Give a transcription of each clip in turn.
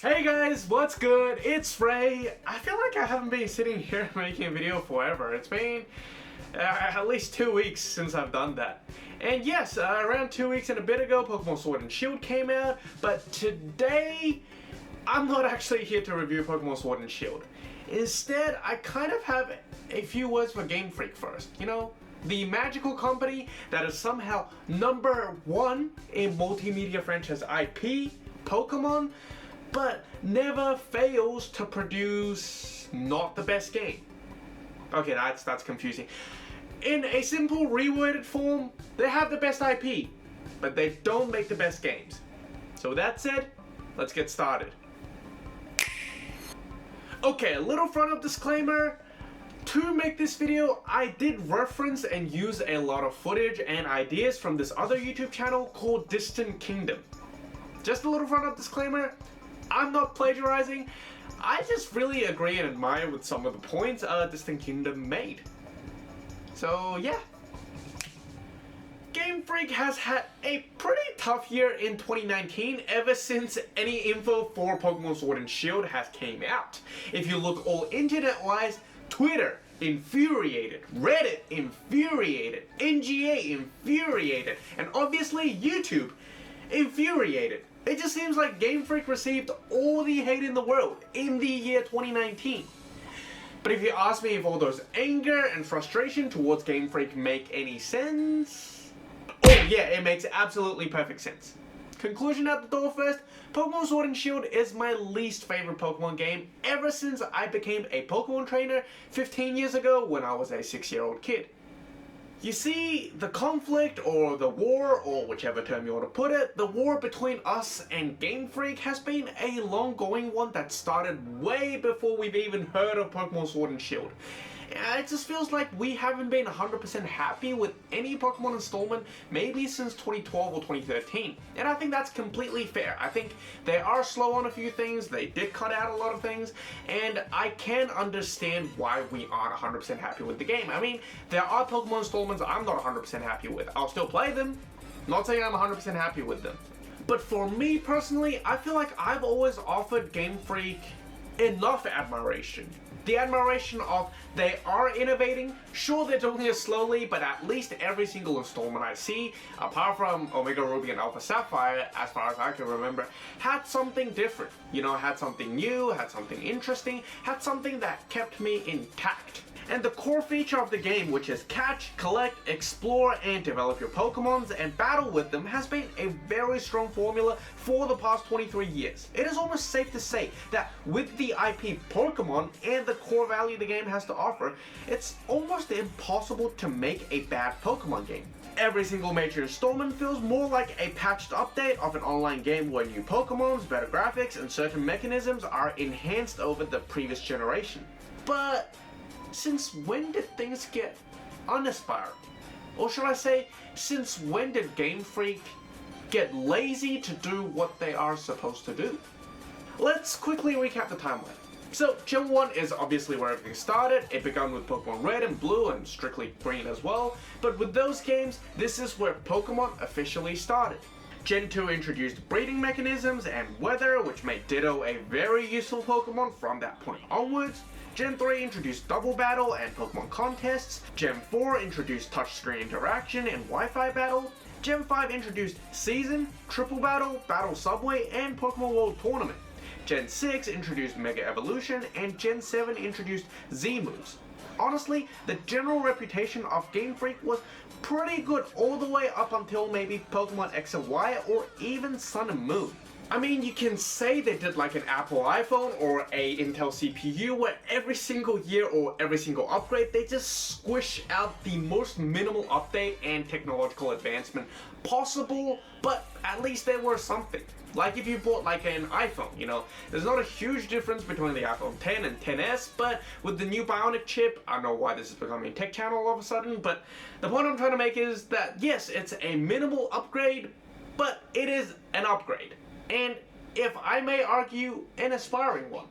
Hey guys, what's good? It's Ray. I feel like I haven't been sitting here making a video forever. It's been at least 2 weeks since I've done that. And yes, around 2 weeks and a bit ago, Pokemon Sword and Shield came out. But today, I'm not actually here to review Pokemon Sword and Shield. Instead, I kind of have a few words for Game Freak first. You know, the magical company that is somehow #1 in multimedia franchise IP, Pokemon, but never fails to produce not the best game. Okay, that's confusing. In a simple reworded form, they have the best IP, but they don't make the best games. So with that said, let's get started. Okay, a little front up disclaimer. To make this video, I did reference and use a lot of footage and ideas from this other YouTube channel called Distant Kingdom. Just a little front up disclaimer, I'm not plagiarizing. I just really agree and admire with some of the points Distant Kingdom made. So yeah. Game Freak has had a pretty tough year in 2019 ever since any info for Pokemon Sword and Shield has came out. If you look all internet-wise, Twitter infuriated, Reddit infuriated, NGA infuriated, and obviously YouTube infuriated. It just seems like Game Freak received all the hate in the world in the year 2019. But if you ask me if all those anger and frustration towards Game Freak make any sense, oh yeah, it makes absolutely perfect sense. Conclusion out the door first, Pokemon Sword and Shield is my least favorite Pokemon game ever since I became a Pokemon trainer 15 years ago when I was a 6-year-old kid. You see, the conflict, or the war, or whichever term you want to put it, the war between us and Game Freak has been a long-going one that started way before we've even heard of Pokemon Sword and Shield. It just feels like we haven't been 100% happy with any Pokemon installment maybe since 2012 or 2013. And I think that's completely fair. I think they are slow on a few things, they did cut out a lot of things, and I can understand why we aren't 100% happy with the game. I mean, there are Pokemon installments I'm not 100% happy with. I'll still play them, not saying I'm 100% happy with them. But for me personally, I feel like I've always offered Game Freak enough admiration. The admiration of they are innovating, sure they're doing it slowly, but at least every single installment I see, apart from Omega Ruby and Alpha Sapphire, as far as I can remember, had something different. You know, had something new, had something interesting, had something that kept me intact. And the core feature of the game, which is catch, collect, explore, and develop your Pokemons and battle with them, has been a very strong formula for the past 23 years. It is almost safe to say that with the IP Pokemon and the core value the game has to offer, it's almost impossible to make a bad Pokemon game. Every single major installment feels more like a patched update of an online game where new Pokemons, better graphics, and certain mechanisms are enhanced over the previous generation. But since when did things get uninspiring? Or should I say, since when did Game Freak get lazy to do what they are supposed to do? Let's quickly recap the timeline. So, Gen 1 is obviously where everything started. It began with Pokemon Red and Blue and Strictly Green as well. But with those games, this is where Pokemon officially started. Gen 2 introduced breeding mechanisms and weather, which made Ditto a very useful Pokemon from that point onwards. Gen 3 introduced Double Battle and Pokemon contests. Gen 4 introduced touchscreen interaction and Wi-Fi battle. Gen 5 introduced Season, Triple Battle, Battle Subway, and Pokemon World Tournament. Gen 6 introduced Mega Evolution, and Gen 7 introduced Z-Moves. Honestly, the general reputation of Game Freak was pretty good all the way up until maybe Pokemon X and Y or even Sun and Moon. I mean, you can say they did like an Apple iPhone or a Intel CPU where every single year or every single upgrade, they just squish out the most minimal update and technological advancement possible, but at least there were something. Like if you bought like an iPhone, you know, there's not a huge difference between the iPhone 10 and 10s, but with the new Bionic chip, I don't know why this is becoming a tech channel all of a sudden, but the point I'm trying to make is that yes, it's a minimal upgrade, but it is an upgrade. And if I may argue, an aspiring one.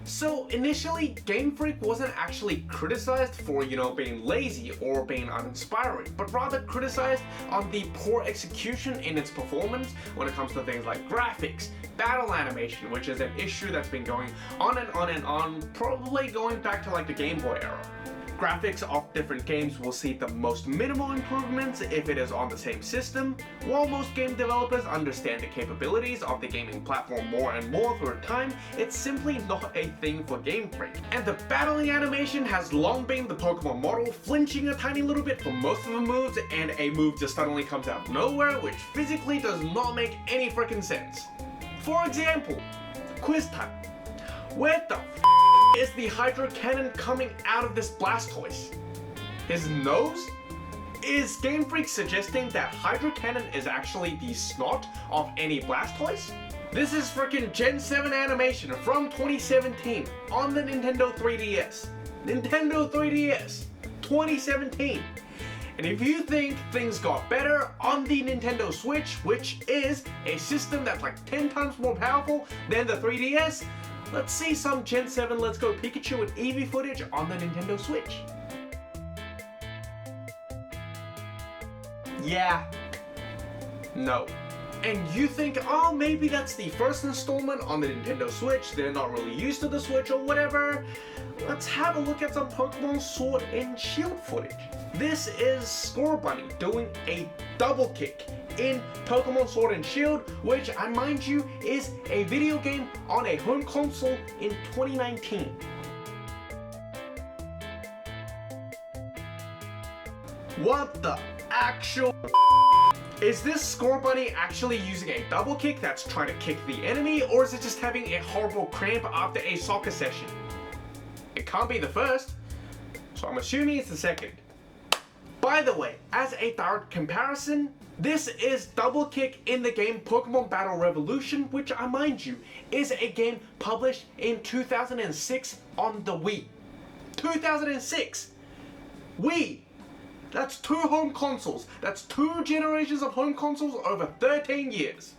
So initially, Game Freak wasn't actually criticized for, being lazy or being uninspiring, but rather criticized on the poor execution in its performance when it comes to things like graphics, battle animation, which is an issue that's been going on and on and on, probably going back to like the Game Boy era. Graphics of different games will see the most minimal improvements if it is on the same system, while most game developers understand the capabilities of the gaming platform more and more through time. It's simply not a thing for Game Freak. And the battling animation has long been the Pokemon model, flinching a tiny little bit for most of the moves, and a move just suddenly comes out of nowhere, which physically does not make any freaking sense. For example, quiz time. Where the is the Hydro Cannon coming out of this Blastoise? His nose? Is Game Freak suggesting that Hydro Cannon is actually the snot of any Blastoise? This is freaking Gen 7 animation from 2017 on the Nintendo 3DS. Nintendo 3DS 2017. And if you think things got better on the Nintendo Switch, which is a system that's like 10 times more powerful than the 3DS, let's see some Gen 7 Let's Go Pikachu and Eevee footage on the Nintendo Switch. Yeah. No. And you think, oh, maybe that's the first installment on the Nintendo Switch, they're not really used to the Switch or whatever. Let's have a look at some Pokemon Sword and Shield footage. This is Scorbunny doing a double kick in Pokemon Sword and Shield, which, I mind you, is a video game on a home console in 2019. What the actual is this Scorbunny actually using a double kick that's trying to kick the enemy, or is it just having a horrible cramp after a soccer session? It can't be the first, so I'm assuming it's the second. By the way, as a direct comparison, this is double kick in the game Pokemon Battle Revolution, which, I mind you, is a game published in 2006 on the Wii. 2006! Wii! That's 2 home consoles. That's 2 generations of home consoles over 13 years.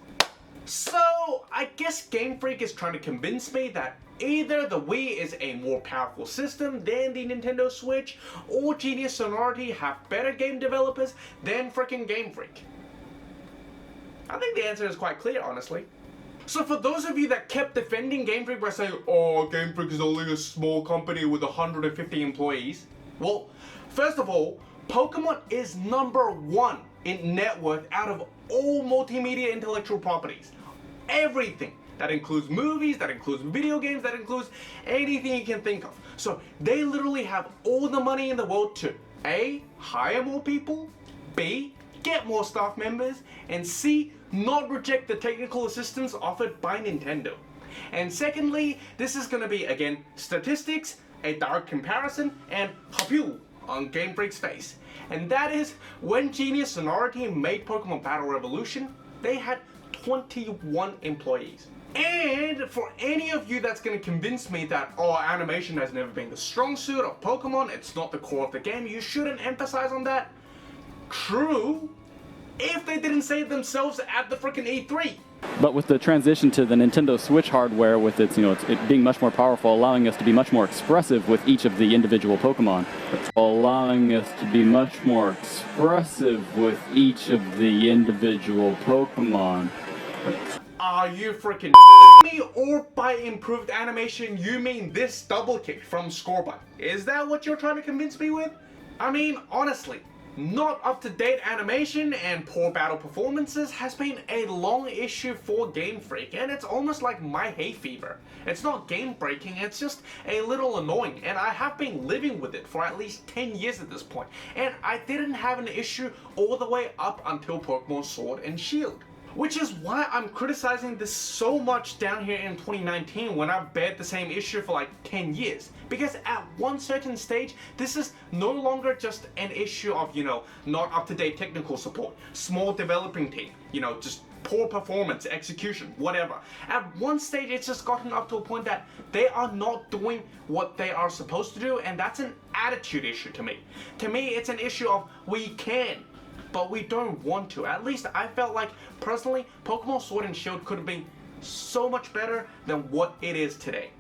So, I guess Game Freak is trying to convince me that either the Wii is a more powerful system than the Nintendo Switch, or Genius Sonority have better game developers than freaking Game Freak. I think the answer is quite clear, honestly. So for those of you that kept defending Game Freak by saying, oh, Game Freak is only a small company with 150 employees, well, first of all, Pokemon is #1 in net worth out of all multimedia intellectual properties. Everything. That includes movies, that includes video games, that includes anything you can think of. So they literally have all the money in the world to A, hire more people, B, get more staff members, and C, not reject the technical assistance offered by Nintendo. And secondly, this is going to be, again, statistics, a direct comparison, and Hapu on Game Freak's face. And that is, when Genius Sonority made Pokemon Battle Revolution, they had 21 employees. And for any of you that's going to convince me that, oh, animation has never been the strong suit of Pokemon, it's not the core of the game, you shouldn't emphasize on that. True, if they didn't say it themselves at the freaking E3. But with the transition to the Nintendo Switch hardware, with its, it being much more powerful, allowing us to be much more expressive with each of the individual Pokemon. Allowing us to be much more expressive with each of the individual Pokemon. Are you freaking me? Or by improved animation, you mean this double kick from Scorbunny? Is that what you're trying to convince me with? I mean, honestly, not up-to-date animation and poor battle performances has been a long issue for Game Freak, and it's almost like my hay fever. It's not game breaking, it's just a little annoying, and I have been living with it for at least 10 years at this point, and I didn't have an issue all the way up until Pokemon Sword and Shield. Which is why I'm criticizing this so much down here in 2019 when I've bared the same issue for like 10 years. Because at one certain stage, this is no longer just an issue of, not up-to-date technical support, small developing team, just poor performance, execution, whatever. At one stage, it's just gotten up to a point that they are not doing what they are supposed to do, and that's an attitude issue to me. To me, it's an issue of we can, but we don't want to. At least I felt like, personally, Pokemon Sword and Shield could have been so much better than what it is today.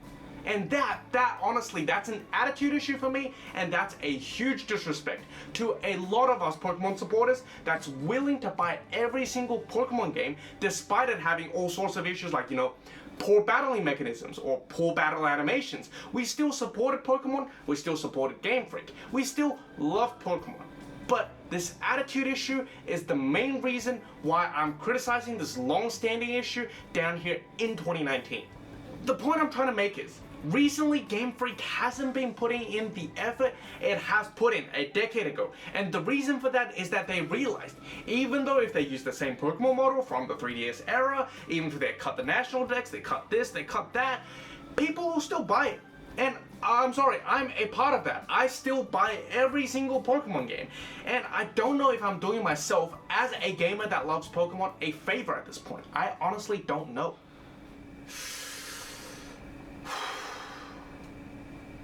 And that honestly, that's an attitude issue for me, and that's a huge disrespect to a lot of us Pokemon supporters that's willing to buy every single Pokemon game despite it having all sorts of issues like, poor battling mechanisms or poor battle animations. We still supported Pokemon, we still supported Game Freak, we still love Pokemon. But this attitude issue is the main reason why I'm criticizing this long-standing issue down here in 2019. The point I'm trying to make is, recently Game Freak hasn't been putting in the effort it has put in a decade ago. And the reason for that is that they realized, even though if they use the same Pokemon model from the 3DS era, even if they cut the national decks, they cut this, they cut that, people will still buy it. And I'm sorry, I'm a part of that. I still buy every single Pokemon game. And I don't know if I'm doing myself, as a gamer that loves Pokemon, a favor at this point. I honestly don't know.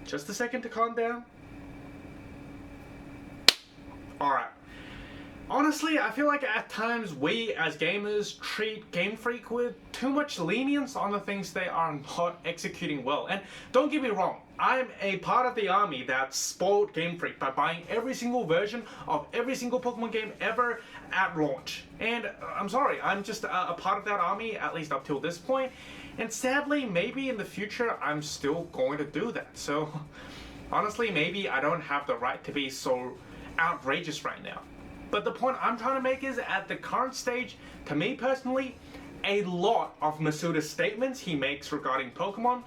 Just a second to calm down. Alright. Honestly, I feel like at times we as gamers treat Game Freak with too much lenience on the things they are not executing well. And don't get me wrong, I'm a part of the army that spoiled Game Freak by buying every single version of every single Pokemon game ever at launch. And I'm sorry, I'm just a part of that army, at least up till this point. And sadly, maybe in the future, I'm still going to do that. So, honestly, maybe I don't have the right to be so outrageous right now. But the point I'm trying to make is, at the current stage, to me personally, a lot of Masuda's statements he makes regarding Pokemon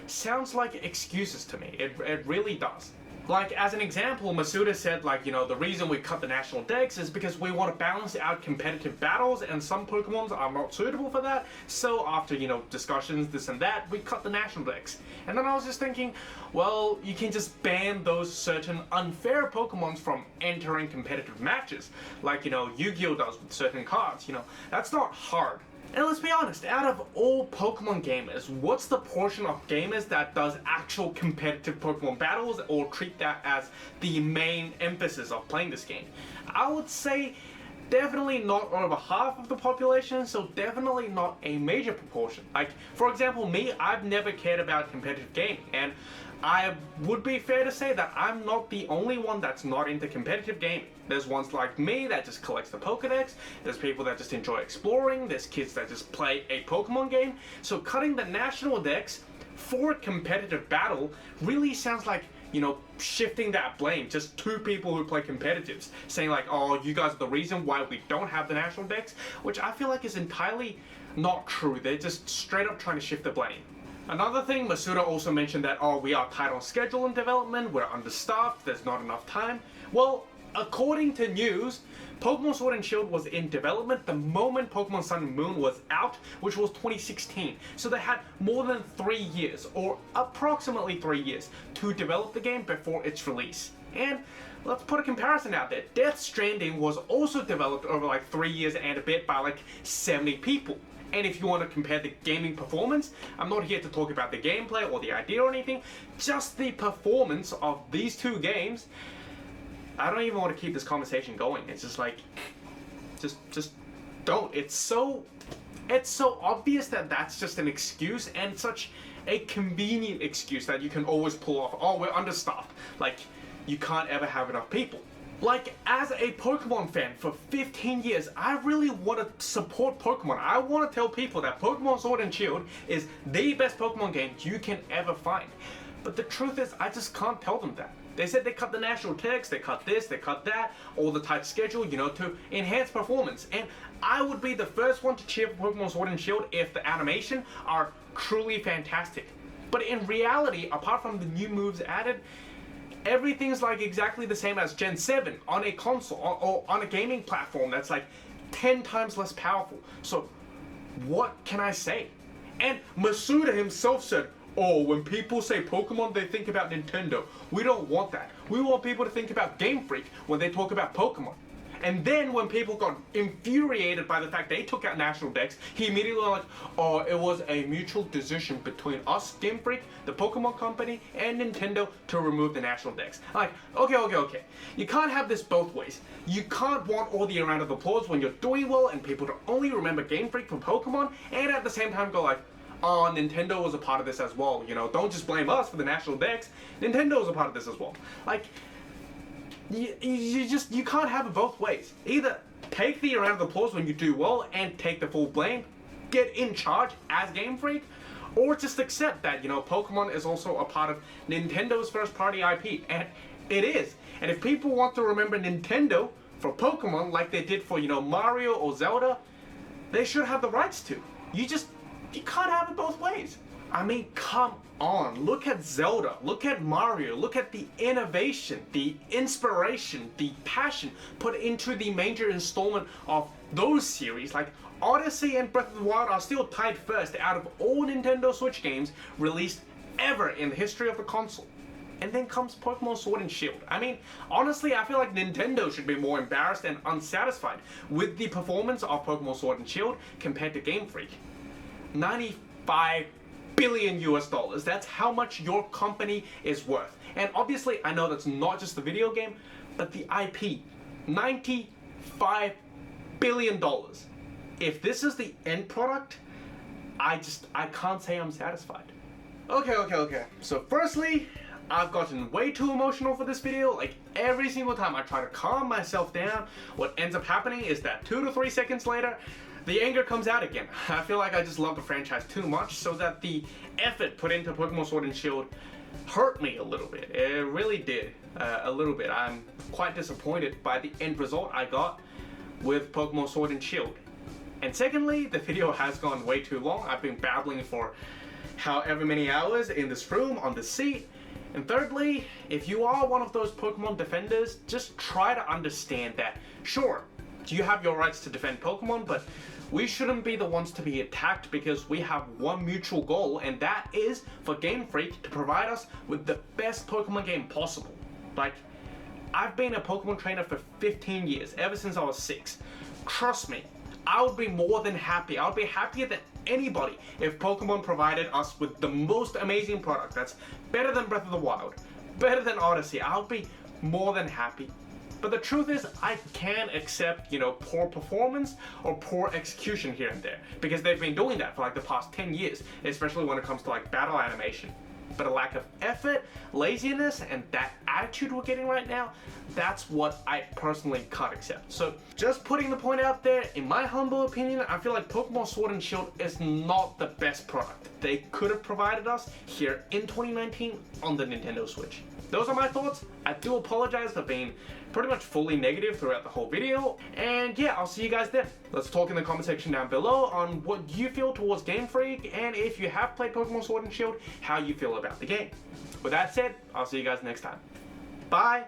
sounds like excuses to me. It really does. Like, as an example, Masuda said, like, the reason we cut the national decks is because we want to balance out competitive battles, and some Pokemons are not suitable for that, so after, discussions, this and that, we cut the national decks. And then I was just thinking, well, you can just ban those certain unfair Pokemons from entering competitive matches, like, Yu-Gi-Oh! Does with certain cards, that's not hard. And let's be honest, out of all Pokemon gamers, what's the portion of gamers that does actual competitive Pokemon battles or treat that as the main emphasis of playing this game? I would say definitely not over half of the population, so definitely not a major proportion. Like, for example, me, I've never cared about competitive gaming, and I would be fair to say that I'm not the only one that's not into competitive gaming. There's ones like me that just collects the Pokedex, there's people that just enjoy exploring, there's kids that just play a Pokemon game. So cutting the national decks for a competitive battle really sounds like, shifting that blame just to people who play competitives, saying like, oh, you guys are the reason why we don't have the national decks, which I feel like is entirely not true. They're just straight up trying to shift the blame. Another thing, Masuda also mentioned that, oh, we are tight on schedule and development, we're understaffed, there's not enough time. Well, according to news, Pokemon Sword and Shield was in development the moment Pokemon Sun and Moon was out, which was 2016. So they had more than 3 years, or approximately 3 years, to develop the game before its release. And let's put a comparison out there. Death Stranding was also developed over like 3 years and a bit by like 70 people. And if you want to compare the gaming performance, I'm not here to talk about the gameplay or the idea or anything, just the performance of these two games. I don't even want to keep this conversation going. It's just like, just don't. It's so obvious that that's just an excuse, and such a convenient excuse that you can always pull off. Oh, we're understaffed. Like, you can't ever have enough people. Like, as a Pokemon fan for 15 years, I really want to support Pokemon. I want to tell people that Pokemon Sword and Shield is the best Pokemon game you can ever find. But the truth is, I just can't tell them that. They said they cut the national text, they cut this, they cut that, all the tight schedule, to enhance performance. And I would be the first one to cheer for Pokemon Sword and Shield if the animation are truly fantastic. But in reality, apart from the new moves added, everything's like exactly the same as Gen 7 on a console or on a gaming platform that's like 10 times less powerful. So what can I say? And Masuda himself said, oh, when people say Pokemon, they think about Nintendo. We don't want that. We want people to think about Game Freak when they talk about Pokemon. And then when people got infuriated by the fact they took out national decks, he immediately was like, oh, it was a mutual decision between us, Game Freak, the Pokemon Company, and Nintendo to remove the national decks. I'm like, okay. You can't have this both ways. You can't want all the round of applause when you're doing well and people to only remember Game Freak from Pokemon, and at the same time go like, Nintendo was a part of this as well. You know, don't just blame us for the national decks. Nintendo was a part of this as well. Like, you can't have it both ways. Either take the round of applause when you do well and take the full blame, get in charge as Game Freak, or just accept that, you know, Pokemon is also a part of Nintendo's first party IP, and it is. And if people want to remember Nintendo for Pokemon like they did for, you know, Mario or Zelda, they should have the rights to. You can't have it both ways. I mean, come on. Look at Zelda. Look at Mario. Look at the innovation, the inspiration, the passion put into the major installment of those series. Like, Odyssey and Breath of the Wild are still tied first out of all Nintendo Switch games released ever in the history of the console. And then comes Pokemon Sword and Shield. I mean, honestly, I feel like Nintendo should be more embarrassed and unsatisfied with the performance of Pokemon Sword and Shield compared to Game Freak. 95 billion US dollars. That's how much your company is worth. And obviously, I know that's not just the video game, but the IP. $95 billion. If this is the end product, I can't say I'm satisfied. Okay. So firstly, I've gotten way too emotional for this video. Like, every single time I try to calm myself down, what ends up happening is that 2 to 3 seconds later, the anger comes out again. I feel like I just love the franchise too much, so that the effort put into Pokemon Sword and Shield hurt me a little bit. It really did, a little bit. I'm quite disappointed by the end result I got with Pokemon Sword and Shield. And secondly, the video has gone way too long. I've been babbling for however many hours in this room, on the seat. And thirdly, if you are one of those Pokemon defenders, just try to understand that, sure, you have your rights to defend Pokemon, but we shouldn't be the ones to be attacked because we have one mutual goal, and that is for Game Freak to provide us with the best Pokemon game possible. Like, I've been a Pokemon trainer for 15 years, ever since I was 6. Trust me, I would be more than happy. I would be happier than anybody if Pokemon provided us with the most amazing product that's better than Breath of the Wild, better than Odyssey. I would be more than happy. But the truth is, I can accept, you know, poor performance or poor execution here and there, because they've been doing that for like the past 10 years, especially when it comes to like battle animation. But a lack of effort, laziness, and that attitude we're getting right now, that's what I personally can't accept. So just putting the point out there, in my humble opinion, I feel like Pokemon Sword and Shield is not the best product they could have provided us here in 2019 on the Nintendo Switch. Those are my thoughts. I do apologize for being pretty much fully negative throughout the whole video. And yeah, I'll see you guys then. Let's talk in the comment section down below on what you feel towards Game Freak, and if you have played Pokemon Sword and Shield, how you feel about the game. With that said, I'll see you guys next time. Bye!